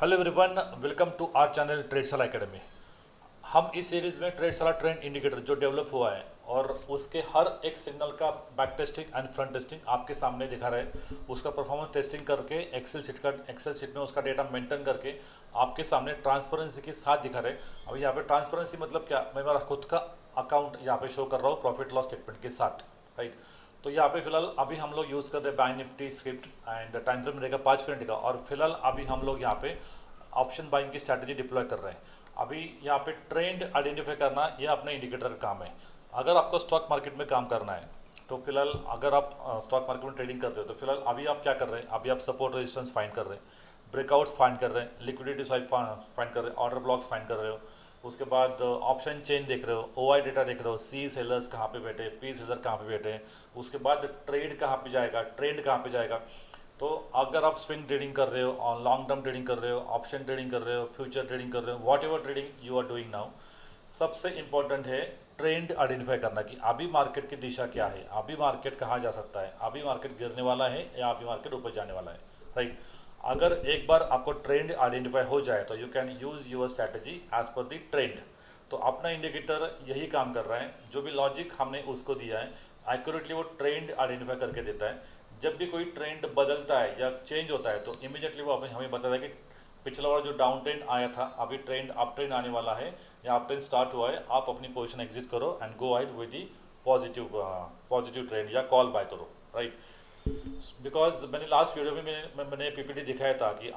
Hello everyone, welcome to our channel Tradeshala academy. हम इस series में ट्रेडशाला ट्रेंड इंडिकेटर जो डेवलप हुआ है और उसके हर एक सिग्नल का back testing and front testing आपके सामने दिखा रहे हैं। उसका परफॉर्मेंस टेस्टिंग करके एक्सेल शीट में उसका डेटा मेंटेन करके आपके सामने ट्रांसपेरेंसी के साथ दिखा रहे हैं। अब यहाँ पे ट्रांसपेरेंसी मतलब क्या, मैं मेरा खुद का अकाउंट यहाँ पे शो कर रहा हूँ प्रॉफिट लॉस स्टेटमेंट के साथ, राइट। तो यहाँ पे फिलहाल अभी हम लोग यूज़ कर रहे हैं bank Nifty script and time frame रहेगा 5 मिनट का। और फिलहाल अभी हम लोग यहाँ पे ऑप्शन बाइंग की स्ट्रैटेजी डिप्लॉय कर रहे हैं। अभी यहाँ पे ट्रेंड आइडेंटिफाई करना यह अपने इंडिकेटर का काम है। अगर आपको स्टॉक मार्केट में काम करना है तो फिलहाल अगर आप स्टॉक मार्केट में ट्रेडिंग करते हो तो फिलहाल अभी आप क्या कर रहे हैं, अभी आप सपोर्ट रेजिस्टेंस फाइंड कर रहे हैं, ब्रेकआउट्स फाइंड कर रहे हैं, लिक्विडिटी स्वाइप फाइंड कर रहे हैं, ऑर्डर ब्लॉक्स फाइंड कर रहे हो। उसके बाद ऑप्शन चेन देख रहे हो, ओआई डेटा देख रहे हो, सी सेलर्स कहाँ पे बैठे, पी सेलर कहाँ पे बैठे। उसके बाद ट्रेड कहाँ पे जाएगा, ट्रेंड कहाँ पे जाएगा। तो अगर आप स्विंग ट्रेडिंग कर रहे हो और लॉन्ग टर्म ट्रेडिंग कर रहे हो, ऑप्शन ट्रेडिंग कर रहे हो, फ्यूचर ट्रेडिंग कर रहे हो, whatever trading you are doing now, सबसे इंपॉर्टेंट है ट्रेंड आइडेंटिफाई करना कि अभी मार्केट की दिशा क्या है, अभी मार्केट कहाँ जा सकता है, अभी मार्केट गिरने वाला है या अभी मार्केट ऊपर जाने वाला है, राइट। अगर एक बार आपको ट्रेंड आइडेंटिफाई हो जाए तो you can use your strategy as per the trend. तो अपना इंडिकेटर यही काम कर रहा है, जो भी लॉजिक हमने उसको दिया है एक्यूरेटली वो ट्रेंड आइडेंटिफाई करके देता है। जब भी कोई ट्रेंड बदलता है या चेंज होता है तो इमीडिएटली वो हमें बताता है कि पिछला वाला जो डाउन ट्रेंड आया था अभी ट्रेंड अप ट्रेंड आने वाला है या अप ट्रेंड स्टार्ट हुआ है, आप अपनी पोजीशन एग्जिट करो and go ahead with the positive trend या कॉल बाय करो, राइट। बिकॉज मैंने लास्ट वीडियो में मैंने पीपीटी दिखाया था कि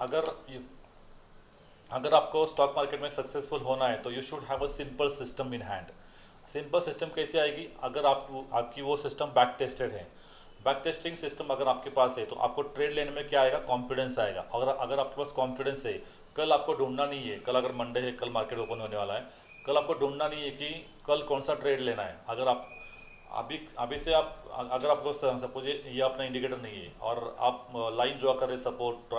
अगर आपको स्टॉक मार्केट में सक्सेसफुल होना है तो you should have a simple system in hand. Simple system कैसे आएगी, अगर आपकी वो सिस्टम बैक टेस्टेड है। बैक टेस्टिंग सिस्टम अगर आपके पास है तो आपको ट्रेड लेने में क्या आएगा, कॉन्फिडेंस आएगा। अगर आपके पास कॉन्फिडेंस है, कल आपको ढूंढना नहीं है, कल अगर मंडे है, कल मार्केट ओपन होने वाला है, कल आपको ढूंढना नहीं है कि कल कौन सा ट्रेड लेना है। अगर आप अभी अभी से आप अगर आपको सपोज ये अपना इंडिकेटर नहीं है और आप लाइन ड्रॉ कर रहे हैं, सपोर्ट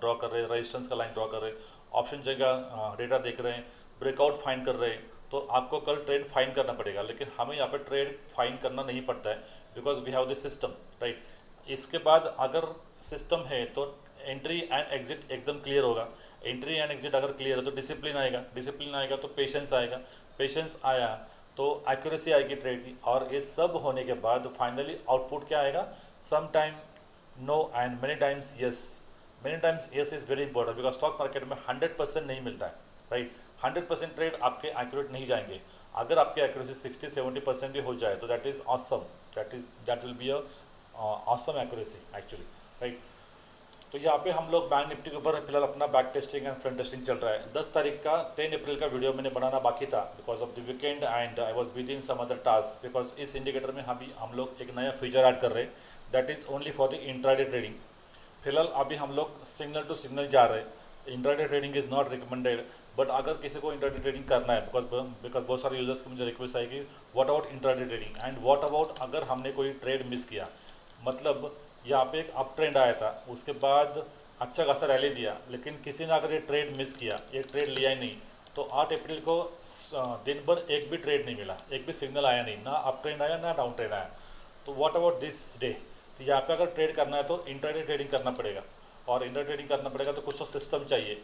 ड्रॉ कर रहे हैं, रेजिस्टेंस का लाइन ड्रॉ कर रहे हैं, ऑप्शन जगह डेटा देख रहे हैं, ब्रेकआउट फाइंड कर रहे हैं, तो आपको कल ट्रेड फाइंड करना पड़ेगा। लेकिन हमें यहाँ पे ट्रेड फाइंड करना नहीं पड़ता है because we have this system, right. इसके बाद अगर सिस्टम है तो एंट्री एंड एग्जिट एकदम क्लियर होगा। एंट्री एंड एग्जिट अगर क्लियर है तो डिसिप्लिन आएगा, डिसिप्लिन आएगा तो पेशेंस आएगा, पेशेंस आया तो एक्यूरेसी आएगी ट्रेड की। और ये सब होने के बाद फाइनली आउटपुट क्या आएगा, some time no and many times yes. Many times yes is very important because stock market में 100% नहीं मिलता है, राइट। 100% ट्रेड आपके एक्यूरेट नहीं जाएंगे। अगर आपकी एक्यूरेसी 60-70% भी हो जाए तो that is awesome, that will be a awesome accuracy actually, right. तो यहाँ पे हम लोग बैंक निफ्टी के ऊपर फिलहाल अपना back testing and front testing चल रहा है। 10 तारीख का 10 अप्रैल का वीडियो मैंने बनाना बाकी था because of the weekend and I was busy in some other task. Because इस इंडिकेटर में हम लोग एक नया फीचर ऐड कर रहे हैं that is only for the intraday trading. फिलहाल अभी हम लोग सिग्नल टू सिग्नल जा रहे हैं। Intraday trading is not recommended, but अगर किसी को इंट्राडे ट्रेडिंग करना है बिकॉज बहुत सारे यूजर्स की मुझे रिक्वेस्ट आएगी what about intraday trading and what about अगर हमने कोई ट्रेड मिस किया। मतलब यहाँ पे एक अप ट्रेंड आया था, उसके बाद अच्छा खासा रैली दिया, लेकिन किसी ने अगर ये ट्रेड मिस किया, ये ट्रेड लिया ही नहीं, तो 8 अप्रैल को दिन भर एक भी ट्रेड नहीं मिला, एक भी सिग्नल आया नहीं, ना अप ट्रेंड आया ना डाउन ट्रेंड आया। तो व्हाट अबाउट दिस डे। तो यहाँ पे अगर ट्रेड करना है तो इंट्राडे ट्रेडिंग करना पड़ेगा, और इंट्राडे ट्रेडिंग करना पड़ेगा तो कुछ तो सिस्टम चाहिए।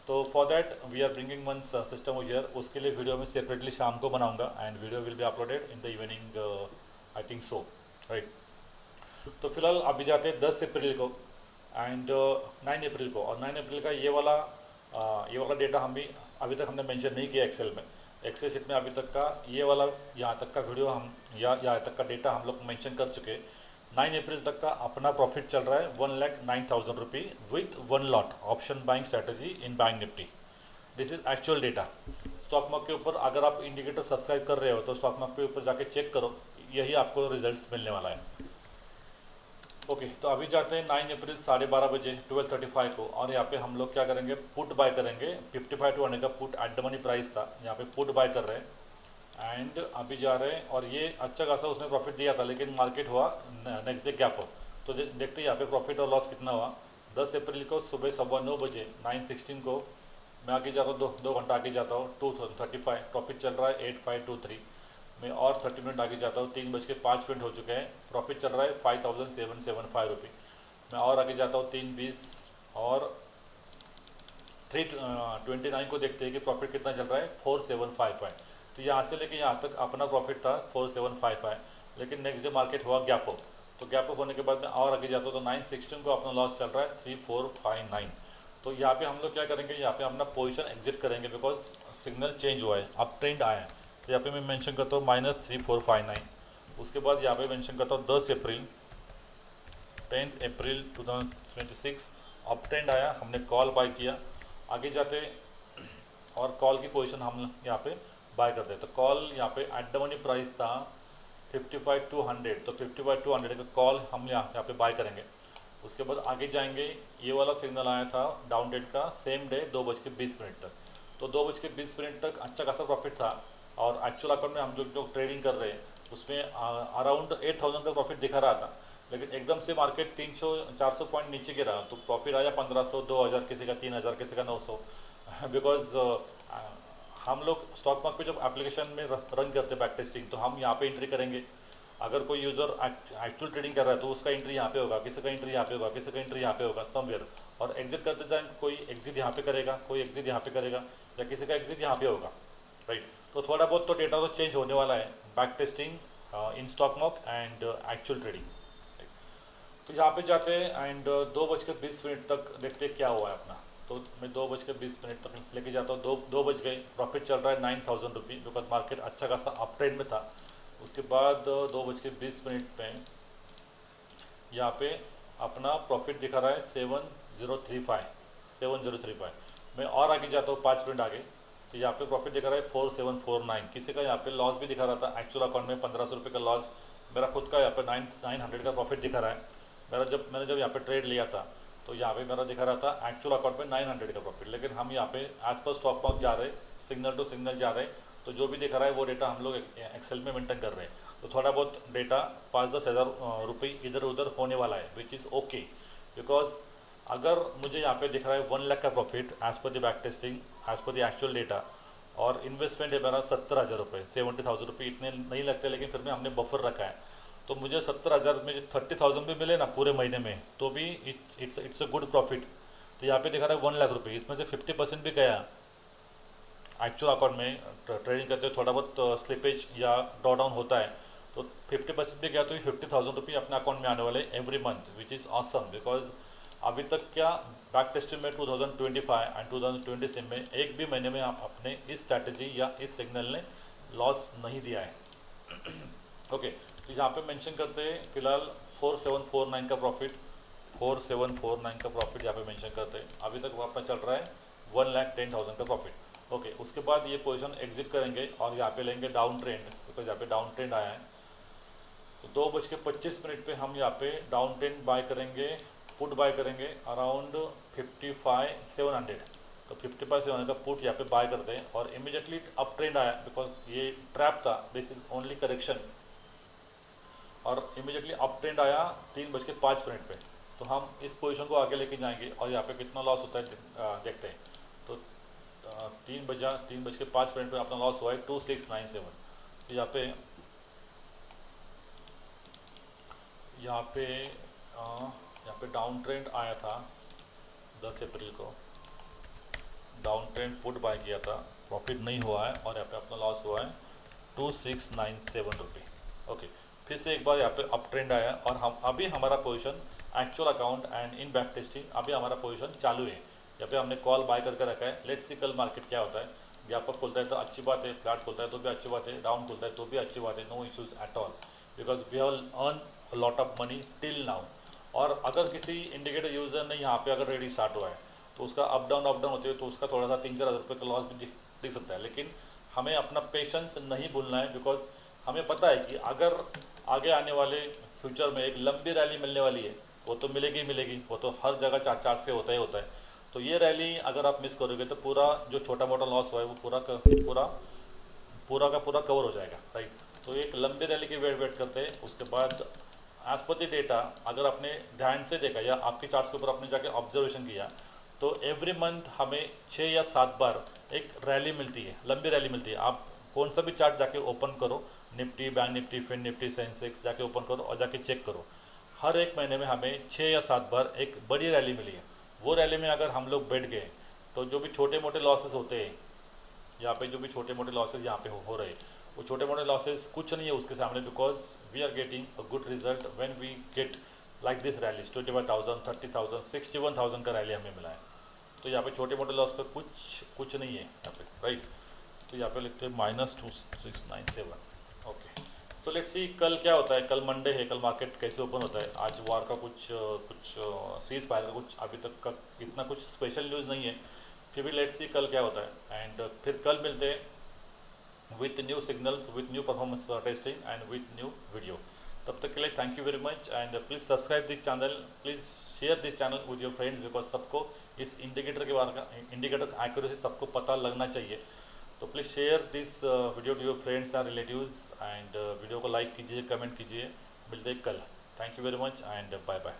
तो for that we are bringing one system here. उसके लिए वीडियो में सेपरेटली शाम को बनाऊंगा and video will be uploaded in the evening, I think so, right. तो फिलहाल अभी जाते हैं 10 अप्रैल को एंड 9 अप्रैल को। और 9 अप्रैल का ये वाला डेटा हम भी अभी तक हमने मेंशन नहीं किया एक्सेल में। एक्सेल शीट में अभी तक का ये वाला यहाँ तक का वीडियो हम यहाँ तक का डेटा हम लोग मेंशन कर चुके। 9 अप्रैल तक का अपना प्रॉफिट चल रहा है 1,09,000 रुपये with 1 lot option buying strategy in bank Nifty. This is actual data. Stock market के ऊपर अगर आप इंडिकेटर सब्सक्राइब कर रहे हो तो स्टॉक मार्केट के ऊपर जाके चेक करो, यही आपको रिजल्ट्स मिलने वाला है। ओके तो अभी जाते हैं 9 अप्रैल 12:30 बजे 12:35 को। और यहाँ पे हम लोग क्या करेंगे, पुट बाय करेंगे। 55 टू 100 का put at the money price था, यहाँ पे पुट बाय कर रहे हैं एंड अभी जा रहे हैं। और ये अच्छा खासा उसने प्रॉफिट दिया था, लेकिन मार्केट हुआ नेक्स्ट डे गैप हो। तो देखते हैं यहाँ पे प्रॉफिट और लॉस कितना हुआ। 10 अप्रैल को सुबह 9:15 बजे 9:16 को मैं आगे जाता हूँ, दो घंटा आगे जाता हूँ, 2:35 प्रॉफिट चल रहा है 8523 में। और 30 मिनट आगे जाता हूँ, 3:05 हो चुके हैं, प्रॉफिट चल रहा है 5775 रुपये। मैं और आगे जाता हूँ 3:20 और 329 को देखते हैं कि प्रॉफिट कितना चल रहा है 4755। तो यहाँ से लेके यहाँ तक अपना प्रॉफिट था 4755, लेकिन नेक्स्ट डे मार्केट हुआ गैप अप। तो गैप अप होने के बाद में और आगे जाता हूँ तो 916 को अपना लॉस चल रहा है 3459। तो यहाँ पे हम लोग क्या करेंगे, यहाँ पे अपना पोजीशन एग्जिट करेंगे बिकॉज सिग्नल चेंज हुआ है, अप ट्रेंड आया है। तो यहाँ पे मैं मेंशन करता हूँ -3459। उसके बाद यहाँ पे मेंशन करता हूँ 10 अप्रैल 2026 अप ट्रेंड आया, हमने कॉल बाय किया। आगे जाते और कॉल की पोजीशन हम यहाँ पे बाय करते हैं। तो कॉल यहाँ पे एट द मनी प्राइस था 55,200, तो 55,200 का कॉल हम यहाँ पे बाय करेंगे। उसके बाद आगे जाएंगे, ये वाला सिग्नल आया था डाउन डेट का सेम डे 2:20 तक। तो 2:20 तक अच्छा खासा प्रॉफिट था और एक्चुअल अकाउंट में हम जो ट्रेडिंग कर रहे हैं उसमें अराउंड 8,000 का प्रॉफिट दिखा रहा था। लेकिन एकदम से मार्केट 300-400 पॉइंट नीचे गिरा तो प्रॉफिट आया 1500, 2000, किसी का 3000, किसी का 900। बिकॉज हम लोग स्टॉक मार्केट पे जब एप्लीकेशन में रन करते हैं बैक टेस्टिंग, तो हम यहाँ पे एंट्री करेंगे। अगर कोई यूज़र एक्चुअल ट्रेडिंग कर रहा है तो उसका एंट्री यहाँ पे होगा, किसी का एंट्री यहाँ पे होगा, किसी का एंट्री यहाँ पे होगा समवेयर। और एग्जिट करते जाए, कोई एग्जिट यहाँ पे करेगा, कोई एग्जिट यहाँ पे करेगा, या किसी का एग्जिट यहाँ पे होगा, राइट। तो थोड़ा बहुत तो डेटा तो चेंज होने वाला है back testing in stock market and actual trading. तो यहाँ पे जाते हैं एंड 2:20 तक देखते क्या हुआ है अपना। तो मैं 2:20 तक लेके जाता हूँ। 2 बज गए, प्रॉफिट चल रहा है 9,000 रुपी, बिकॉज मार्केट अच्छा खासा अप ट्रेंड में था। उसके बाद 2:20 पे यहाँ पे अपना प्रॉफिट दिखा रहा है 7035। मैं और आगे जाता हूँ 5 मिनट आगे, तो यहाँ पे प्रॉफिट दिखा रहा है 4749। किसी का यहाँ पे लॉस भी दिखा रहा था एक्चुअल अकाउंट में 1500 रुपये का लॉस। मेरा खुद का यहाँ पे 900 का प्रॉफिट दिखा रहा है। मैंने जब यहाँ पे ट्रेड लिया था तो यहाँ पे मेरा दिखा रहा था एक्चुअल अकाउंट में 900 का प्रॉफिट। लेकिन हम यहाँ पे एज पर स्टॉक मार्केट जा रहे, सिग्नल टू सिग्नल जा रहे, तो जो भी दिखा रहा है वो डेटा हम लोग एक्सेल में मेंटेन कर रहे हैं। तो थोड़ा बहुत डेटा 5-10 हज़ार रुपये इधर उधर होने वाला है, विच इज़ ओके। बिकॉज अगर मुझे यहाँ पे दिख रहा है 1 लाख का profit as per the back testing, as per the actual data, और इन्वेस्टमेंट है मेरा 70,000 रुपये, 70,000 रुपये इतने नहीं लगते, लेकिन फिर भी हमने बफर रखा है। तो मुझे 70,000 में 30,000 भी मिले ना पूरे महीने में, तो भी इट्स अ गुड प्रॉफिट। तो यहाँ पे दिखा रहा है 1 लाख रुपये, इसमें से 50% भी गया एक्चुअल अकाउंट में। ट्रेडिंग करते हुए थोड़ा बहुत स्लिपेज या ड्रॉ डाउन होता है, तो 50% भी गया तो 50,000 रुपये अपने अकाउंट में आने वाले every month, which is awesome. Because अभी तक क्या बैक टेस्टिंग में 2025 एंड 2026 में एक भी महीने में आप अपने इस स्ट्रैटेजी या इस सिग्नल ने लॉस नहीं दिया है। ओके, तो यहाँ पे मेंशन करते हैं फिलहाल 4749 का प्रॉफिट, 4749 का प्रॉफिट यहाँ पे मेंशन करते हैं। अभी तक अपना चल रहा है 1,10,000 का प्रॉफिट। ओके, उसके बाद ये पोजीशन एग्जिट करेंगे और यहाँ पे लेंगे डाउन ट्रेंड, बिकॉज यहाँ पे डाउन ट्रेंड आया है। तो 2:25 पे हम यहाँ पे डाउन ट्रेंड बाय करेंगे, पुट बाय करेंगे अराउंड 55,700। तो 55,700 का पुट यहाँ पे बाय करते हैं और इमीडिएटली अप ट्रेंड आया, बिकॉज ये ट्रैप था, दिस इज ओनली करेक्शन, और इमीडिएटली अप ट्रेंड आया 3:05 पे। तो हम इस पोजीशन को आगे लेके जाएंगे और यहाँ पे कितना लॉस होता है देखते हैं। तो 3:05 पे अपना लॉस हुआ है 2697। तो यहाँ पे डाउन ट्रेंड आया था 10 अप्रैल को, डाउन ट्रेंड पुट बाय किया था, प्रॉफिट नहीं हुआ है और यहाँ पे अपना लॉस हुआ है 2697 रुपये। ओके, फिर से एक बार यहाँ पे अप ट्रेंड आया और हम अभी हमारा position actual account and in back testing अभी हमारा पोजीशन चालू है। यहाँ पे हमने कॉल बाय करके रखा है। लेट्स सी कल मार्केट क्या होता है। गैप अप खुलता है तो अच्छी बात है, फ्लैट खुलता है तो भी अच्छी बात है, डाउन खुलता है तो भी अच्छी बात है, no issues at all, because we have earn lot of money till now. और अगर किसी इंडिकेटर यूजर ने यहाँ पे अगर रेडी स्टार्ट हुआ है तो उसका अप डाउन होते हुए तो उसका थोड़ा सा 3-4 हज़ार रुपये का लॉस भी दिख सकता है। लेकिन हमें अपना पेशेंस नहीं भूलना है, बिकॉज हमें पता है कि अगर आगे आने वाले फ्यूचर में एक लंबी रैली मिलने वाली है, वो तो मिलेगी मिलेगी, वो तो हर जगह चार्ज पे होता ही होता है। तो ये रैली अगर आप मिस करोगे तो पूरा जो छोटा मोटा लॉस हुआ है वो पूरा का पूरा कवर हो जाएगा, राइट। तो एक लंबी रैली की वेट करते हैं। उसके बाद एज पर द डेटा अगर आपने ध्यान से देखा या आपके चार्ट्स के ऊपर आपने जाके ऑब्जर्वेशन किया तो एवरी मंथ हमें 6 या 7 बार एक रैली मिलती है, लंबी रैली मिलती है। आप कौन सा भी चार्ट जाके ओपन करो, Nifty, bank Nifty, fin Nifty, Sensex जाके ओपन करो और जाके चेक करो, हर एक महीने में हमें 6 या 7 बार एक बड़ी रैली मिली है। वो रैली में अगर हम लोग बैठ गए तो जो भी छोटे मोटे लॉसेस होते हैं यहाँ पे, जो भी छोटे मोटे लॉसेस यहाँ पे हो रहे हैं, वो छोटे मोटे लॉसेस कुछ नहीं है उसके सामने, because we are getting a good result when we get like this rallies 25,000, 30,000, 61,000 का रैली हमें मिला है। तो यहाँ पे छोटे मोटे लॉस तो कुछ नहीं है यहाँ पे, राइट। तो यहाँ पे लिखते हैं -2697। ओके, सो लेट्स सी कल क्या होता है। कल मंडे है, कल मार्केट कैसे ओपन होता है। आज वार का कुछ सीज फायर का कुछ अभी तक का इतना कुछ स्पेशल न्यूज़ नहीं है, फिर भी लेट्स सी कल क्या होता है। एंड फिर कल मिलते हैं with new signals, with new performance testing and with new video. तब तक के लिए thank you very much and please subscribe this channel, please share this channel with your friends, because सबको इस इंडिकेटर के बारे में, इंडिकेटर एक्यूरेसी सबको पता लगना चाहिए। तो please share this video to your friends and relatives and video को लाइक कीजिए, कमेंट कीजिए। मिलते हैं कल। Thank you very much and bye bye.